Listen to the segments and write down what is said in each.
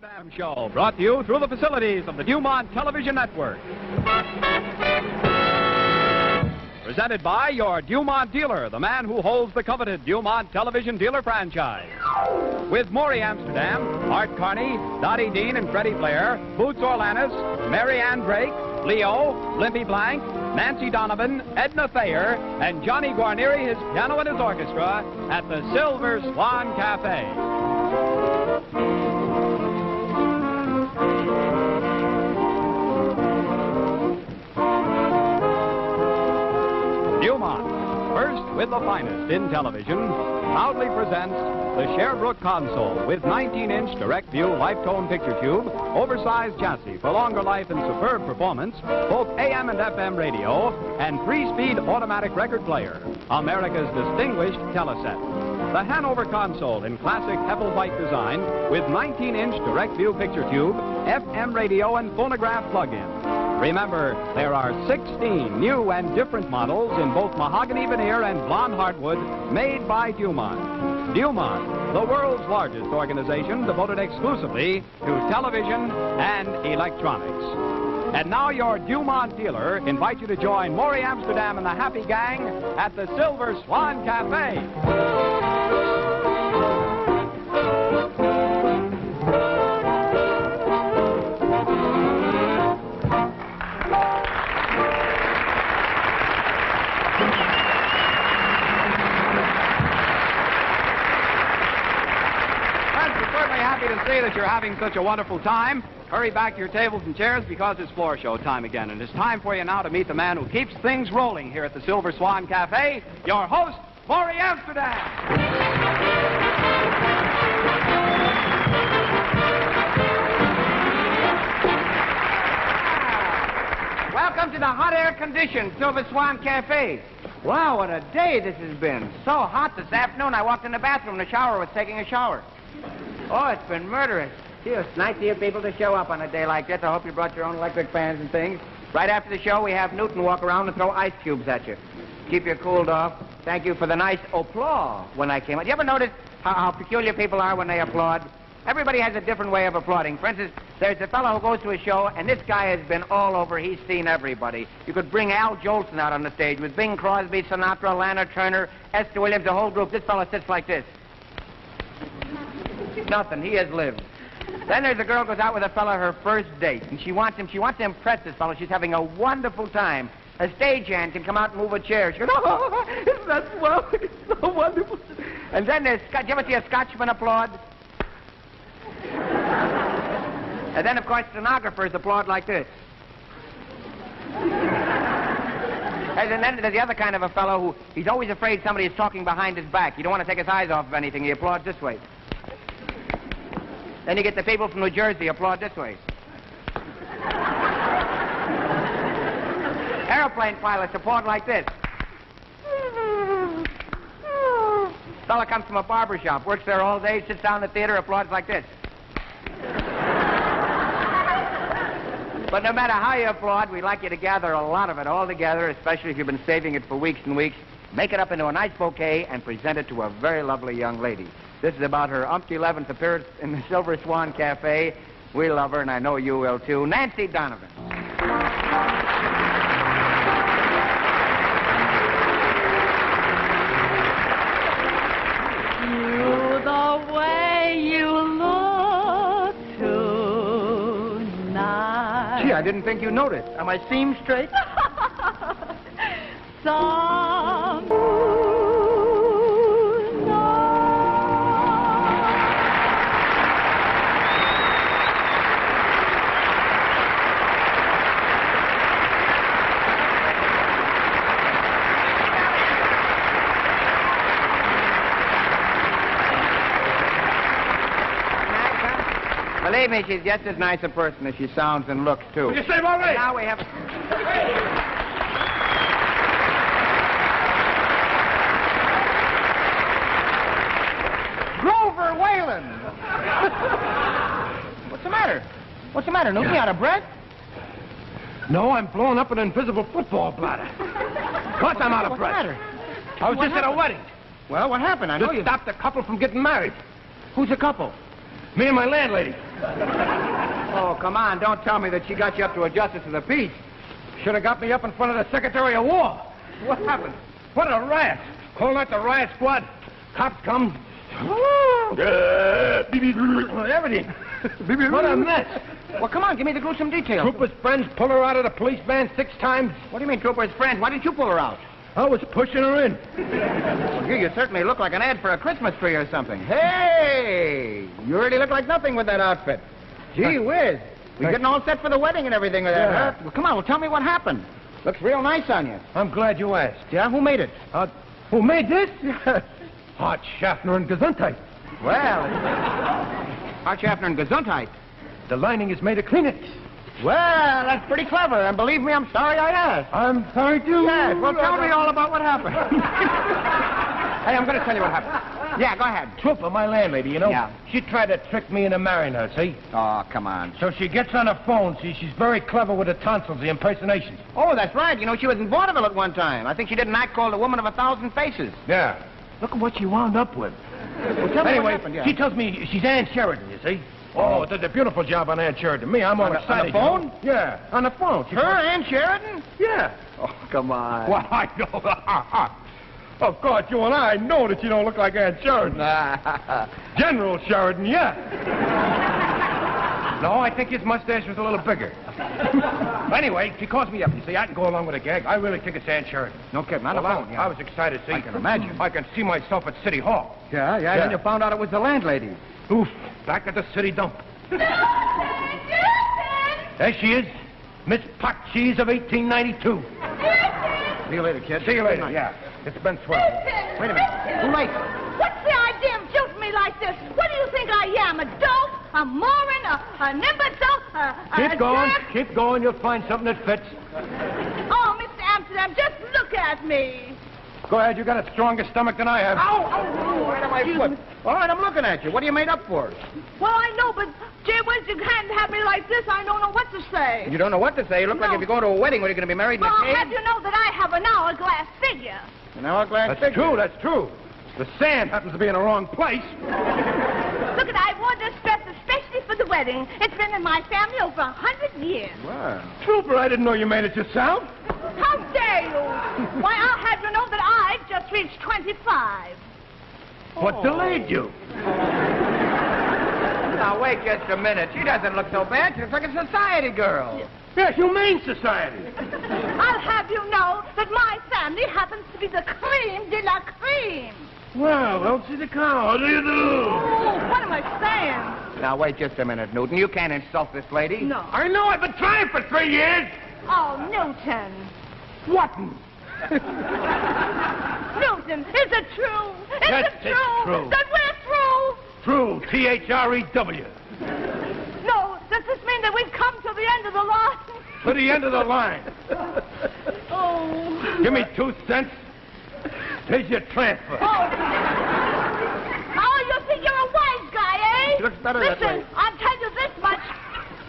Amsterdam Show, brought to you through the facilities of the Dumont Television Network. Presented by your Dumont dealer, the man who holds the coveted Dumont television dealer franchise. With Morey Amsterdam, Art Carney, Dottie Dean and Freddie Blair, Boots Orlanis, Mary Ann Drake, Leo, Limpy Blank, Nancy Donovan, Edna Thayer, and Johnny Guarnieri, his piano and his orchestra, at the Silver Swan Cafe. Dumont, first with the finest in television, proudly presents the Sherbrooke console with 19-inch direct-view light-tone picture tube, oversized chassis for longer life and superb performance, both AM and FM radio, and 3-speed automatic record player, America's distinguished teleset. The Hanover console in classic Heffelbite design with 19-inch direct-view picture tube, FM radio, and phonograph plug-in. Remember, there are 16 new and different models in both mahogany veneer and blonde hardwood made by Dumont. Dumont, the world's largest organization devoted exclusively to television and electronics. And now your Dumont dealer invites you to join Morey Amsterdam and the Happy Gang at the Silver Swan Cafe. To see that you're having such a wonderful time. Hurry back to your tables and chairs because it's floor show time again. And it's time for you now to meet the man who keeps things rolling here at the Silver Swan Cafe, your host, Morey Amsterdam. Welcome to the hot air-conditioned Silver Swan Cafe. Wow, what a day this has been. So hot this afternoon, I walked in the bathroom. The shower was taking a shower. Oh, it's been murderous. Gee, it's nice of you people to show up on a day like this. I hope you brought your own electric fans and things. Right after the show, we have Newton walk around and throw ice cubes at you. Keep you cooled off. Thank you for the nice applause when I came out. You ever notice how peculiar people are when they applaud? Everybody has a different way of applauding. For instance, there's a fellow who goes to a show, and this guy has been all over. He's seen everybody. You could bring Al Jolson out on the stage with Bing Crosby, Sinatra, Lana Turner, Esther Williams, the whole group. This fellow sits like this. Nothing. He has lived. Then there's a girl who goes out with a fellow her first date, and she wants to impress this fellow. She's having a wonderful time. A stagehand can come out and move a chair. She goes, oh, isn't that swell? It's so wonderful. And then there's, do you ever see a Scotchman applaud? And then, of course, stenographers applaud like this. And then there's the other kind of a fellow who, he's always afraid somebody is talking behind his back. You don't want to take his eyes off of anything. He applauds this way. Then you get the people from New Jersey applaud this way. Airplane pilots applaud like this. Fella comes from a barber shop, works there all day, sits down in the theater, applauds like this. But no matter how you applaud, we'd like you to gather a lot of it all together, especially if you've been saving it for weeks and weeks. Make it up into a nice bouquet and present it to a very lovely young lady. This is about her 11th appearance in the Silver Swan Cafe. We love her, and I know you will, too. Nancy Donovan. You, the way you look tonight. Gee, I didn't think you noticed. Are my seams straight? Some Believe me, she's just as nice a person as she sounds and looks, too. Would you say, Morey? Now we have... Grover Whalen! What's the matter? What's the matter, Newton? You out of breath? No, I'm blowing up an invisible football bladder. Of course I'm out of breath. What's the matter? I was just at a wedding. Well, what happened? I know Just you... stopped a couple from getting married. Who's the couple? Me and my landlady. Oh, come on. Don't tell me that she got you up to a justice of the peace. Should have got me up in front of the Secretary of War. What happened? What a riot. Calling out the riot squad. Cops come. Everything. What a mess. Well, come on. Give me the gruesome details. Trooper's friends pull her out of the police van 6 times. What do you mean, Trooper's friends? Why didn't you pull her out? I was pushing her in. Well, you certainly look like an ad for a Christmas tree or something. Hey! You really look like nothing with that outfit. Gee whiz. You're getting all set for the wedding and everything with that, huh? Well, come on. Well, tell me what happened. Looks real nice on you. I'm glad you asked. Yeah? Who made it? Who made this? Hart, Schaffner, and Gesundheit. Well, Hart, Schaffner, and Gesundheit. The lining is made of Kleenex. Well, that's pretty clever. And believe me, I'm sorry I asked. I'm sorry, too. Yes, well, tell me all about what happened. Hey, I'm going to tell you what happened. Yeah, go ahead. Trooper, my landlady, you know? Yeah. She tried to trick me into marrying her, see? Oh, come on. So she gets on the phone. See, she's very clever with the tonsils, the impersonations. Oh, that's right. You know, she was in vaudeville at one time. I think she did an act called The Woman of 1,000 Faces. Yeah. Look at what she wound up with. Well, tell me Anyway, what happened, yeah. she tells me she's Ann Sheridan, you see? Oh, did a beautiful job on Ann Sheridan. Me, I'm all excited. On the phone? You know? Yeah, on the phone. She Her, Ann Sheridan? Yeah. Oh, come on. Well, I know. Of course, you and I know that you don't look like Ann Sheridan. General Sheridan, yeah. No, I think his mustache was a little bigger. Anyway, she calls me up. You see, I can go along with a gag. I really think it's Ann Sheridan. No kidding, on the Well, phone, I was excited, see? I can imagine. I can see myself at City Hall. Yeah, and then you found out it was the landlady. Oof, back at the city dump. There she is, Miss Pot Cheese of 1892. See you later, kid. See you later, yeah. It's been swell. Wait a minute. Who likes it? What's the idea of shooting me like this? What do you think I am? A dope? A moron? An imbecile? Keep going, keep going. You'll find something that fits. Oh, Mr. Amsterdam, just look at me. Go ahead, you got a stronger stomach than I have. Ow! Right on my foot. All right, I'm looking at you. What are you made up for? Well, I know, but gee whiz, you can't have me like this. I don't know what to say. You don't know what to say. You look like No. if you're going to a wedding, when you're going to be married in Well, a cave. have you know that I have an hourglass figure? An hourglass That's figure. true, that's true. The sand happens to be in the wrong place. Look at, I wore this dress especially for the wedding. It's been in my family over 100 years. Wow. Trooper, I didn't know you made it yourself. How dare you? Why, I'll have you know that I've just reached 25. What delayed you? Now, wait just a minute. She doesn't look so bad. She looks like a society girl. Yeah, Humane Society. I'll have you know that my family happens to be the cream de la cream. Well, Elsie the cow, how do you do? Oh, what am I saying? Now, wait just a minute, Newton. You can't insult this lady. No. I know, I've been trying for 3 years. Oh, Newton. What? Newton, is it true? Is Yes, it it's true. that we're through? True, T-H-R-E-W. No, does this mean that we've come to the end of the line? To the end of the line. Oh. Give me 2 cents. Here's your transfer. Oh, you think you're a wise guy, eh? She looks better that Listen, way. I'll tell you this much.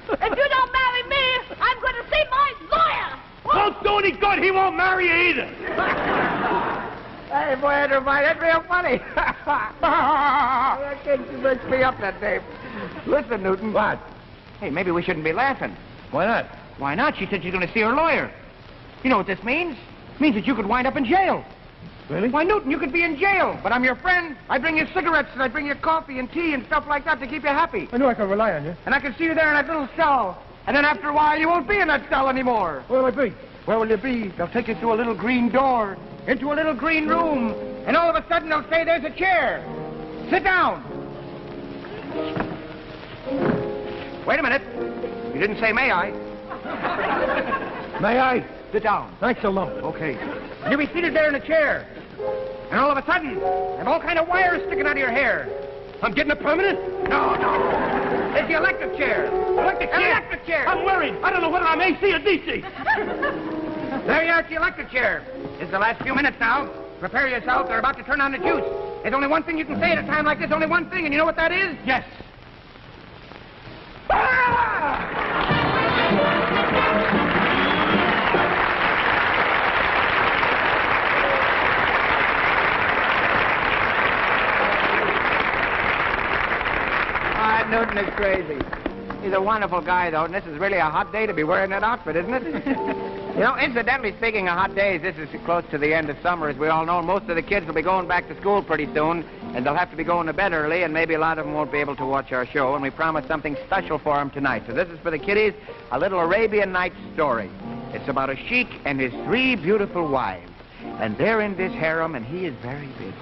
If you don't marry me, I'm going to see my lawyer. Don't do any good. He won't marry you either. Hey, boy, Andrew, that's real funny. That kid mixed me up that day. Listen, Newton. What? Hey, maybe we shouldn't be laughing. Why not? Why not? She said she's going to see her lawyer. You know what this means? It means that you could wind up in jail. Really? Why, Newton, you could be in jail, but I'm your friend. I bring you cigarettes and I bring you coffee and tea and stuff like that to keep you happy. I know I can rely on you. And I can see you there in that little cell. And then after a while, you won't be in that cell anymore. Where will I be? Where will you be? They'll take you through a little green door, into a little green room, and all of a sudden they'll say, there's a chair. Sit down. Wait a minute. You didn't say, may I? May I? Sit down. Thanks a lot. Okay. You'll be seated there in a chair. And all of a sudden, there's all kind of wires sticking out of your hair. I'm getting a permanent? No. It's the electric chair. Electric chair? Electric chair. I'm worried. I don't know whether I'm AC or DC. There you are, it's the electric chair. It's the last few minutes now. Prepare yourself. They're about to turn on the juice. There's only one thing you can say at a time like this. Only one thing, and you know what that is? Yes. All right, Newton, is crazy. He's a wonderful guy, though, and this is really a hot day to be wearing that outfit, isn't it? You know, incidentally speaking of hot days, this is close to the end of summer, as we all know. Most of the kids will be going back to school pretty soon, and they'll have to be going to bed early, and maybe a lot of them won't be able to watch our show, and we promised something special for them tonight. So this is for the kiddies, a little Arabian Nights story. It's about a sheik and his 3 beautiful wives, and they're in this harem, and he is very busy.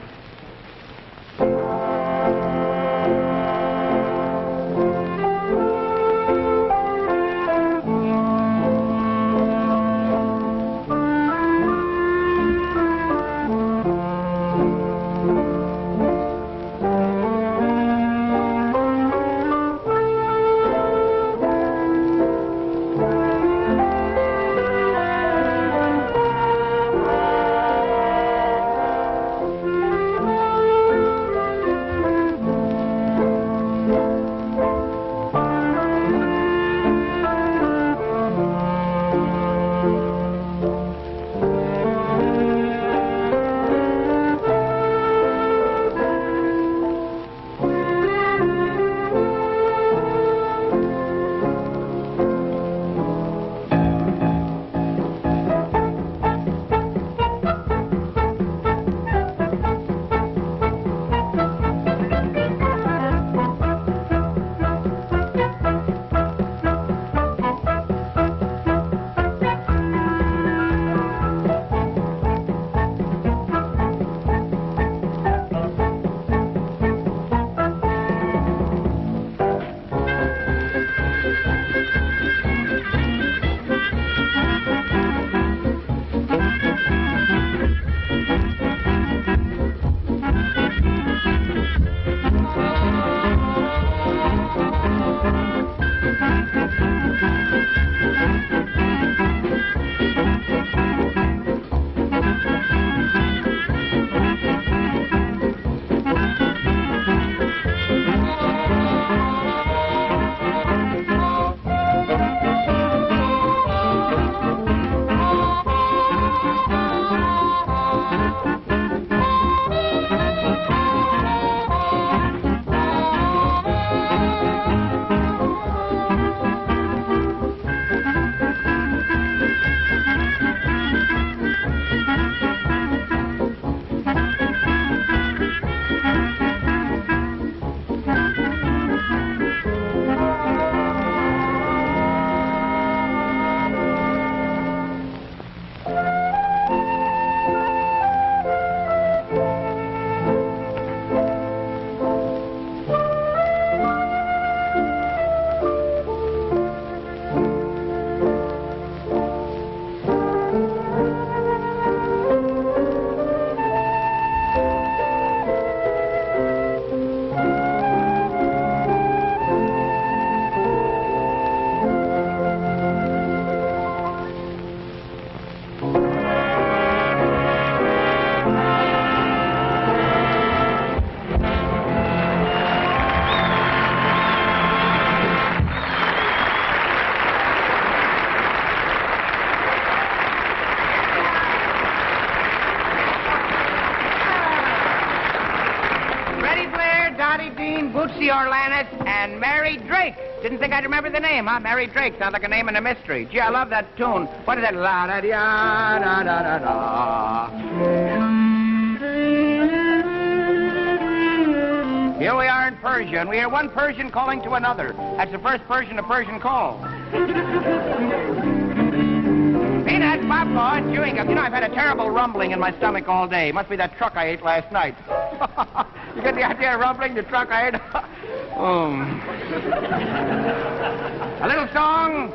Bootsy Orlanis and Mary Drake. Didn't think I'd remember the name, huh? Mary Drake. Sounds like a name in a mystery. Gee, I love that tune. What is that? La da da da da da da. Here we are in Persia, and we hear one Persian calling to another. That's the first Persian a Persian calls. Peanuts, popcorn, chewing gum. You know, I've had a terrible rumbling in my stomach all day. Must be that truck I ate last night. You get the idea of rumbling? The truck I ate? A little song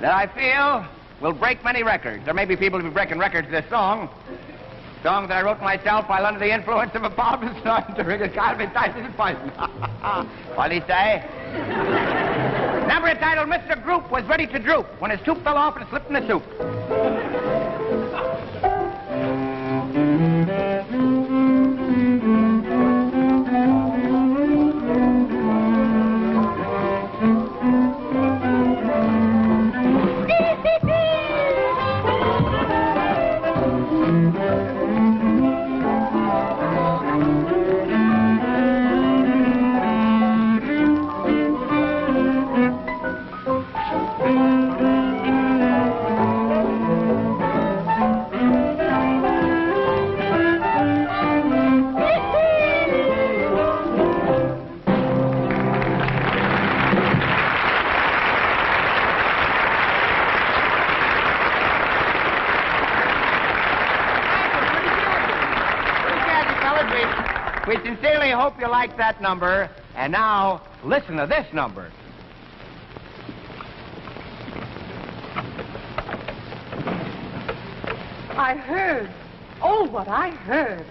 that I feel will break many records. There may be people who be breaking records this song. Song that I wrote myself while under the influence of a powerful starting to ring a carbon-type poison. What did he say? Number entitled Mr. Group was ready to droop when his tooth fell off and slipped in the soup. hope you like that number. And now, listen to this number. I heard. Oh, what I heard.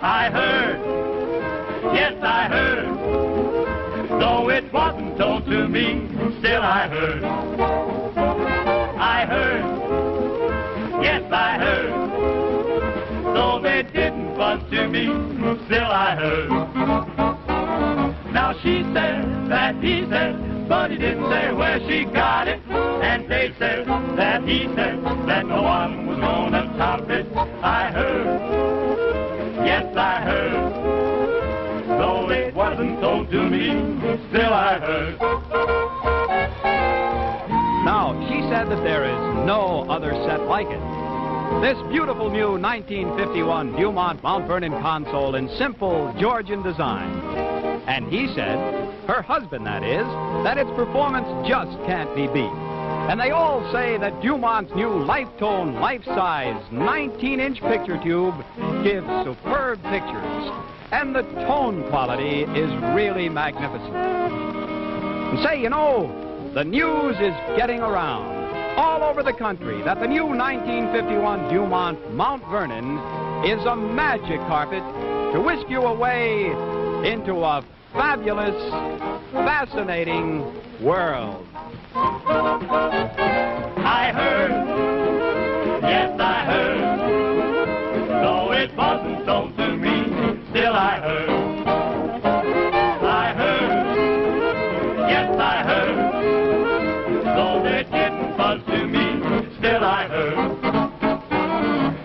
I heard. Yes, I heard. Though it wasn't told to me, still I heard. I heard. Yes, I heard. Though they didn't buzz to me, still I heard. Now she said that he said, but he didn't say where she got it. And they said that he said that no one was gonna top it. I heard. Yes, I heard. Though it wasn't told to me, still I heard. Now, she said that there is no other set like it. This beautiful new 1951 Dumont Mount Vernon console in simple Georgian design. And he said, her husband that is, that its performance just can't be beat. And they all say that Dumont's new Lifetone, life-size, 19-inch picture tube gives superb pictures. And the tone quality is really magnificent. And say, you know, the news is getting around all over the country that the new 1951 Dumont Mount Vernon is a magic carpet to whisk you away into a fabulous, fascinating world. I heard, yes, I heard, though it wasn't told to me, still I heard. I heard, yes, I heard, though they didn't buzz to me, still I heard.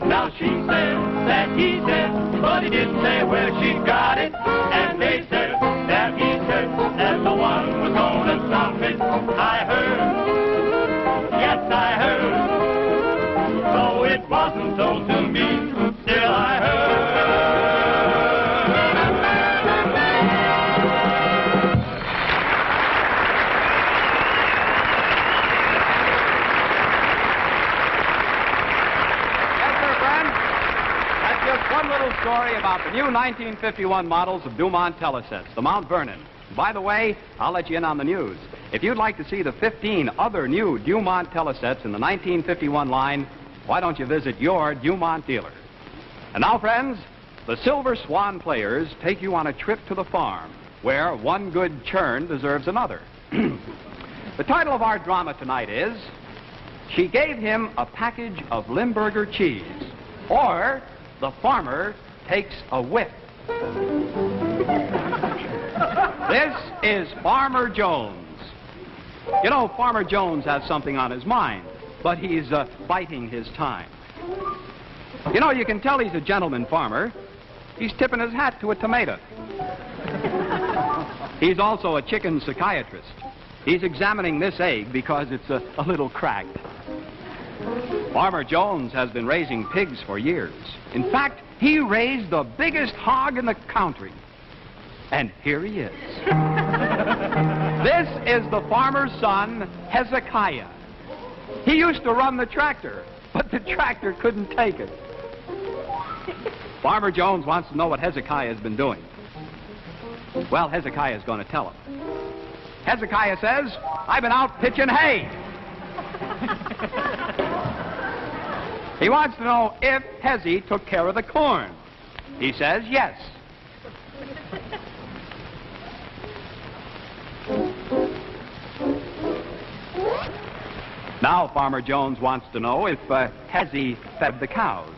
Now she said that he said, but he didn't say where she got it. And they said that he said that no one was gonna stop it. I heard, yes, I heard, though it wasn't told to me, still I heard. Yes, sir, friends. That's just one little story about the new 1951 models of Dumont telesets, the Mount Vernon. By the way, I'll let you in on the news. If you'd like to see the 15 other new Dumont telesets in the 1951 line, why don't you visit your Dumont dealer? And now, friends, the Silver Swan Players take you on a trip to the farm, where one good churn deserves another. The title of our drama tonight is She Gave Him a Package of Limburger Cheese, or The Farmer Takes a Whip. This is Farmer Jones. You know, Farmer Jones has something on his mind, but he's biding his time. You know, you can tell he's a gentleman farmer. He's tipping his hat to a tomato. He's also a chicken psychiatrist. He's examining this egg because it's a little cracked. Farmer Jones has been raising pigs for years. In fact, he raised the biggest hog in the country. And here he is. This is the farmer's son, Hezekiah. He used to run the tractor, but the tractor couldn't take it. Farmer Jones wants to know what Hezekiah has been doing. Well, Hezekiah is going to tell him. Hezekiah says, I've been out pitching hay. He wants to know if Hezzy took care of the corn. He says yes. Now Farmer Jones wants to know if Hezzy fed the cows.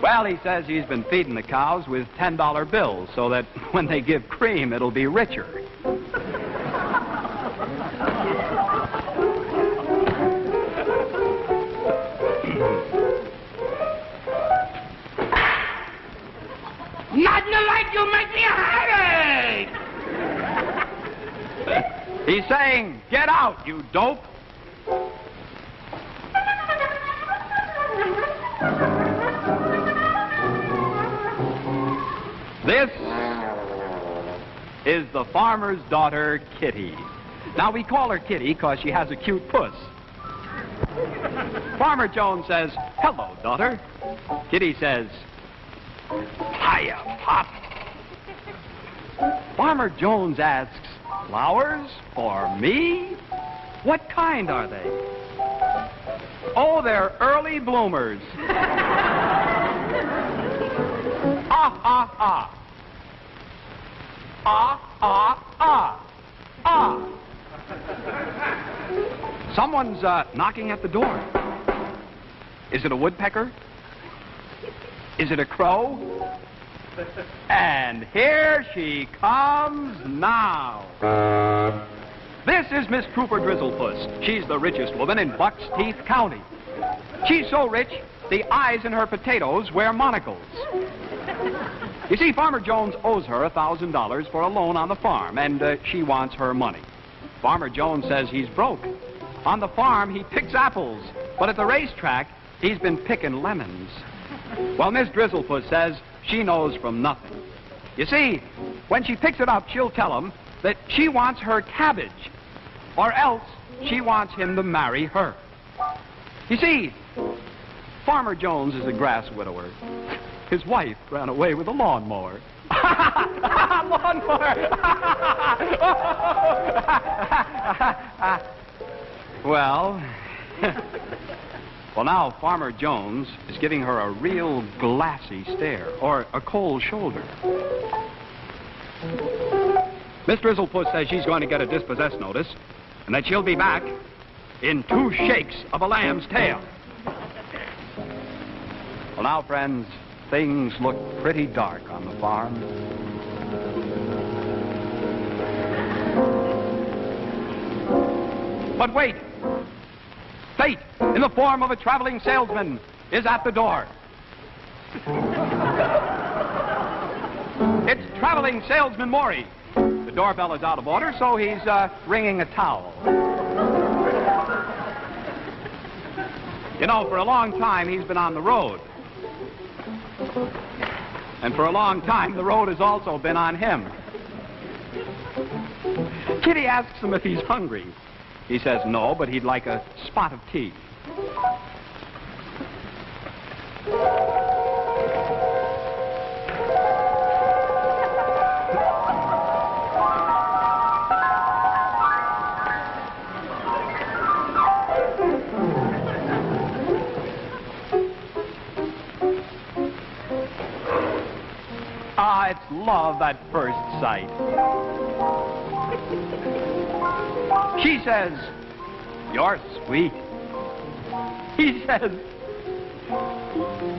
Well, he says he's been feeding the cows with $10 bills so that when they give cream, it'll be richer. Nothing like you make me a headache! He's saying, get out, you dope. This is the farmer's daughter, Kitty. Now, we call her Kitty because she has a cute puss. Farmer Jones says, hello, daughter. Kitty says, Hiya, Pop. Farmer Jones asks, flowers for me? What kind are they? Oh, they're early bloomers. Ah, ah, ah. Ah, ah, ah. Ah. Someone's knocking at the door. Is it a woodpecker? Is it a crow? And here she comes now. This is Miss Trooper Drizzlepuss. She's the richest woman in Buck's Teeth County. She's so rich, the eyes in her potatoes wear monocles. You see, Farmer Jones owes her $1,000 for a loan on the farm, and she wants her money. Farmer Jones says he's broke. On the farm, he picks apples, but at the racetrack, he's been picking lemons. Well, Miss Drizzlepuss says she knows from nothing. You see, when she picks it up, she'll tell him that she wants her cabbage, or else she wants him to marry her. You see, Farmer Jones is a grass widower. His wife ran away with a lawnmower. Lawnmower! Well, now Farmer Jones is giving her a real glassy stare, or a cold shoulder. Miss Drizzlepuss says she's going to get a dispossess notice, and that she'll be back in 2 shakes of a lamb's tail. Well, now, friends, things look pretty dark on the farm. But wait! Fate, in the form of a traveling salesman, is at the door. It's traveling salesman Morey. The doorbell is out of order, so he's wringing a towel. You know, for a long time, he's been on the road. And for a long time, the road has also been on him. Kitty asks him if he's hungry. He says no, but he'd like a spot of tea. Ah, it's love at first sight. She says, "You're sweet." He says,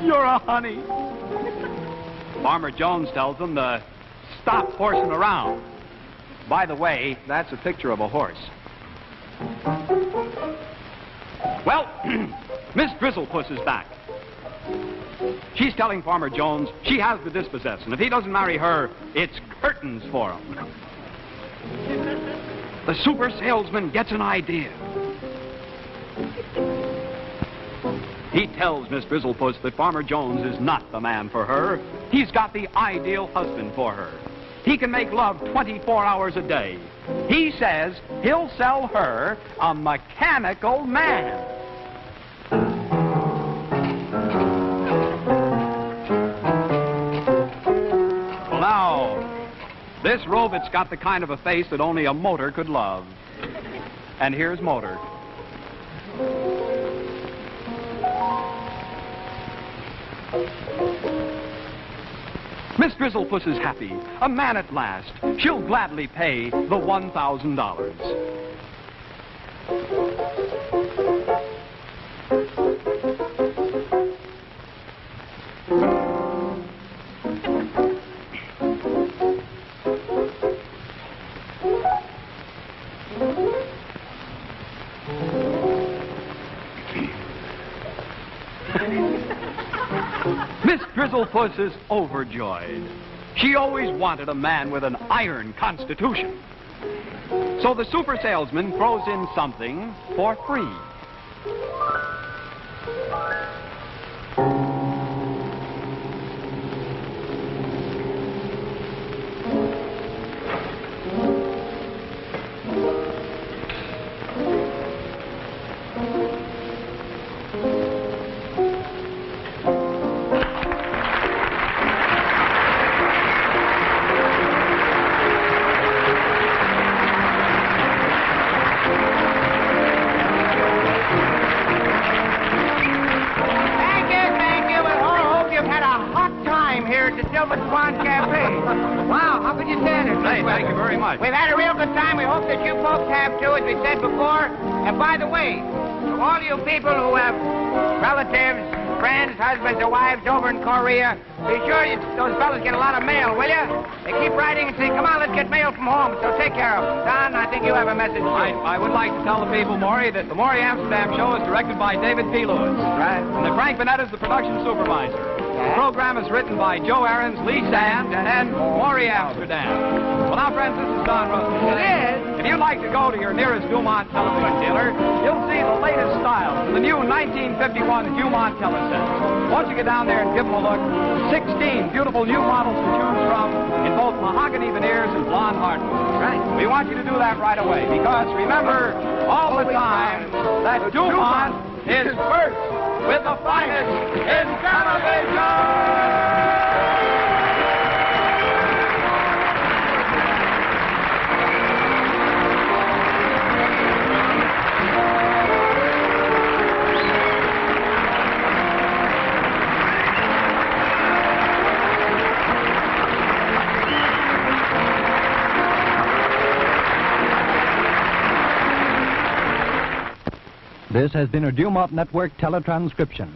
"You're a honey." Farmer Jones tells them to stop horsing around. By the way, that's a picture of a horse. Well, Miss Drizzlepuss is back. She's telling Farmer Jones she has the dispossess, and if he doesn't marry her, it's curtains for him. The super salesman gets an idea. He tells Miss Drizzlepuss that Farmer Jones is not the man for her. He's got the ideal husband for her. He can make love 24 hours a day. He says he'll sell her a mechanical man. Well, now, this robot's got the kind of a face that only a motor could love. And here's Motor. Miss Drizzlepuss is happy. A man at last. She'll gladly pay the $1,000. Miss Drizzlepuss is overjoyed. She always wanted a man with an iron constitution. So the super salesman throws in something for free. good time. We hope that you folks have too, as we said before. And by the way, to all you people who have relatives, friends, husbands, or wives over in Korea, be sure those fellas get a lot of mail, will you? They keep writing and saying, come on, let's get mail from home, so take care of them. Don, I think you have a message too. I would like to tell the people, Morey, that the Morey Amsterdam show is directed by David P. Lewis. Right. And that Frank Bennett is the production supervisor. The program is written by Joe Aarons, Lee Sand, and Morey Amsterdam. Well, now, friends, this is Don Russell. It is. If you'd like to go to your nearest Dumont television dealer, you'll see the latest styles, the new 1951 Dumont telesets. Once you get down there and give them a look, 16 beautiful new models to choose from in both mahogany veneers and blonde hardwood. Right. We want you to do that right away, because remember all the time that Dumont is first with the finest in television! This has been a Dumont Network teletranscription.